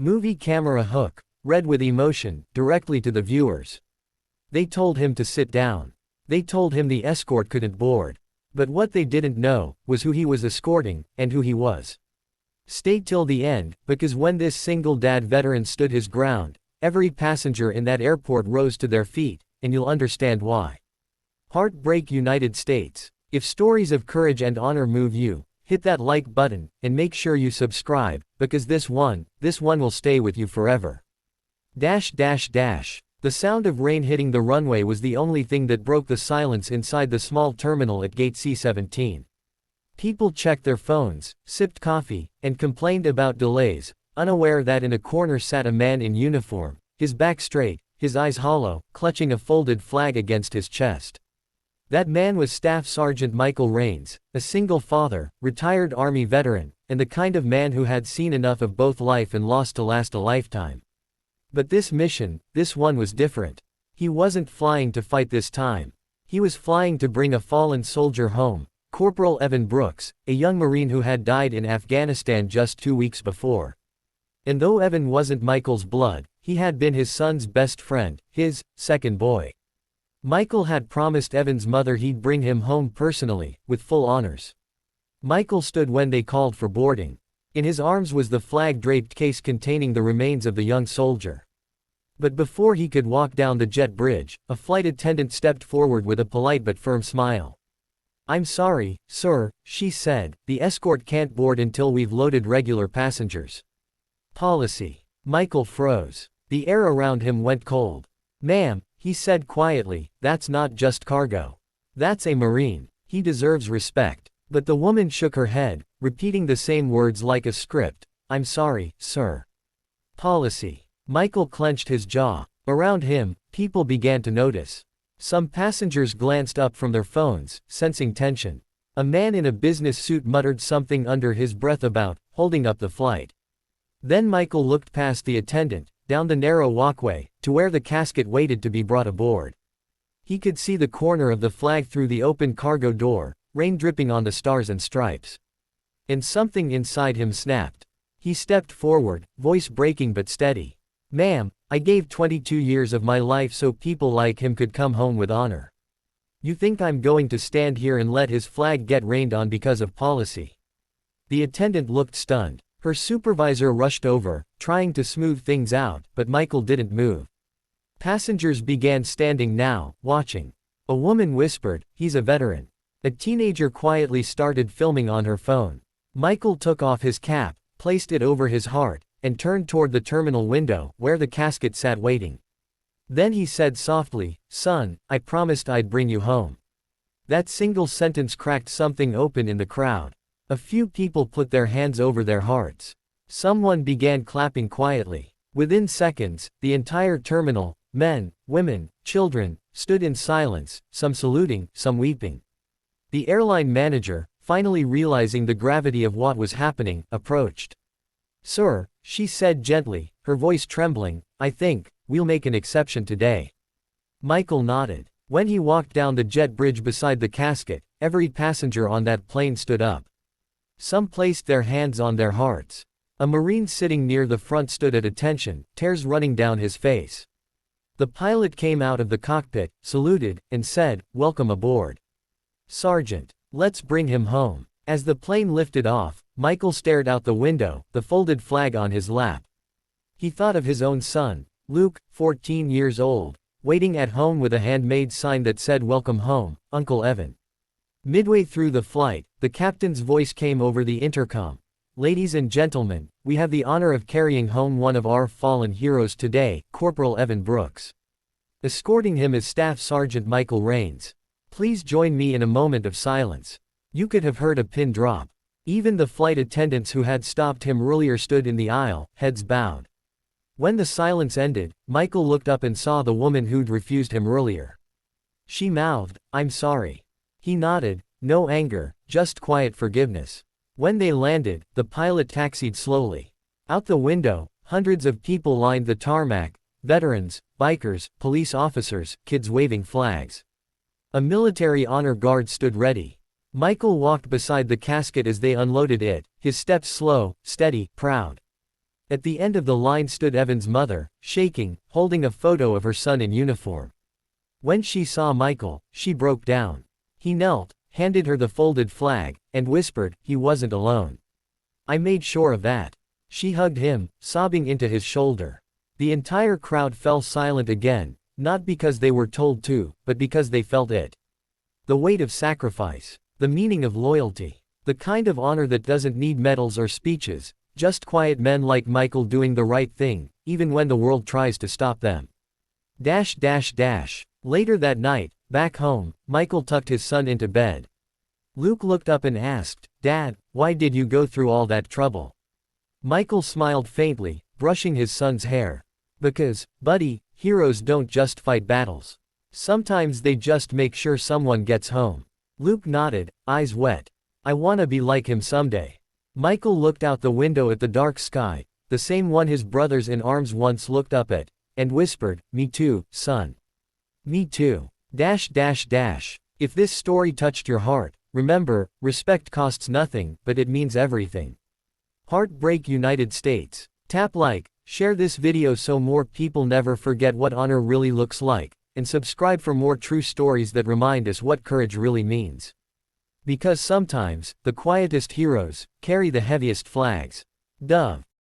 Movie camera hook, read with emotion, directly to the viewers. They told him to sit down. They told him the escort couldn't board. But what they didn't know, was who he was escorting, and who he was. Stay till the end, because when this single dad veteran stood his ground, every passenger in that airport rose to their feet, and you'll understand why. Heartbreak United States. If stories of courage and honor move you, hit that like button, and make sure you subscribe, because this one will stay with you forever. The sound of rain hitting the runway was the only thing that broke the silence inside the small terminal at gate C-17. People checked their phones, sipped coffee, and complained about delays, unaware that in a corner sat a man in uniform, his back straight, his eyes hollow, clutching a folded flag against his chest. That man was Staff Sergeant Michael Raines, a single father, retired Army veteran, and the kind of man who had seen enough of both life and loss to last a lifetime. But this mission, this one was different. He wasn't flying to fight this time. He was flying to bring a fallen soldier home, Corporal Evan Brooks, a young Marine who had died in Afghanistan just 2 weeks before. And though Evan wasn't Michael's blood, he had been his son's best friend, his second boy. Michael had promised Evan's mother he'd bring him home personally, with full honors. Michael stood when they called for boarding. In his arms was the flag-draped case containing the remains of the young soldier. But before he could walk down the jet bridge, a flight attendant stepped forward with a polite but firm smile. "I'm sorry, sir," she said, "the escort can't board until we've loaded regular passengers." Policy. Michael froze. The air around him went cold. "Ma'am," he said quietly, "that's not just cargo. That's a Marine. He deserves respect." But the woman shook her head, repeating the same words like a script. "I'm sorry, sir." Policy. Michael clenched his jaw. Around him, people began to notice. Some passengers glanced up from their phones, sensing tension. A man in a business suit muttered something under his breath about holding up the flight. Then Michael looked past the attendant, down the narrow walkway, to where the casket waited to be brought aboard. He could see the corner of the flag through the open cargo door, rain dripping on the stars and stripes. And something inside him snapped. He stepped forward, voice breaking but steady. "Ma'am, I gave 22 years of my life so people like him could come home with honor. You think I'm going to stand here and let his flag get rained on because of policy?" The attendant looked stunned. Her supervisor rushed over, trying to smooth things out, but Michael didn't move. Passengers began standing now, watching. A woman whispered, "He's a veteran." A teenager quietly started filming on her phone. Michael took off his cap, placed it over his heart, and turned toward the terminal window, where the casket sat waiting. Then he said softly, "Son, I promised I'd bring you home." That single sentence cracked something open in the crowd. A few people put their hands over their hearts. Someone began clapping quietly. Within seconds, the entire terminal, men, women, children, stood in silence, some saluting, some weeping. The airline manager, finally realizing the gravity of what was happening, approached. "Sir," she said gently, her voice trembling, "I think we'll make an exception today." Michael nodded. When he walked down the jet bridge beside the casket, every passenger on that plane stood up. Some placed their hands on their hearts. A Marine sitting near the front stood at attention, tears running down his face. The pilot came out of the cockpit, saluted, and said, "Welcome aboard. Sergeant, let's bring him home." As the plane lifted off, Michael stared out the window, the folded flag on his lap. He thought of his own son, Luke, 14 years old, waiting at home with a handmade sign that said "Welcome home, Uncle Evan." Midway through the flight, the captain's voice came over the intercom. "Ladies and gentlemen, we have the honor of carrying home one of our fallen heroes today, Corporal Evan Brooks. Escorting him is Staff Sergeant Michael Raines. Please join me in a moment of silence." You could have heard a pin drop. Even the flight attendants who had stopped him earlier stood in the aisle, heads bowed. When the silence ended, Michael looked up and saw the woman who'd refused him earlier. She mouthed, "I'm sorry." He nodded, no anger, just quiet forgiveness. When they landed, the pilot taxied slowly. Out the window, hundreds of people lined the tarmac, veterans, bikers, police officers, kids waving flags. A military honor guard stood ready. Michael walked beside the casket as they unloaded it, his steps slow, steady, proud. At the end of the line stood Evan's mother, shaking, holding a photo of her son in uniform. When she saw Michael, she broke down. He knelt, handed her the folded flag, and whispered, he wasn't alone. I made sure of that. She hugged him, sobbing into his shoulder. The entire crowd fell silent again, not because they were told to, but because they felt it. The weight of sacrifice. The meaning of loyalty. The kind of honor that doesn't need medals or speeches, just quiet men like Michael doing the right thing, even when the world tries to stop them. Later that night, back home, Michael tucked his son into bed. Luke looked up and asked, Dad, why did you go through all that trouble? Michael smiled faintly, brushing his son's hair. Because, buddy, heroes don't just fight battles. Sometimes they just make sure someone gets home. Luke nodded, eyes wet. I wanna be like him someday. Michael looked out the window at the dark sky, the same one his brothers in arms once looked up at, and whispered, me too, son. Me too. If this story touched your heart, remember, respect costs nothing, but it means everything. Heartbreak United States. Tap like, share this video so more people never forget what honor really looks like, and subscribe for more true stories that remind us what courage really means. Because sometimes, the quietest heroes carry the heaviest flags. Dove.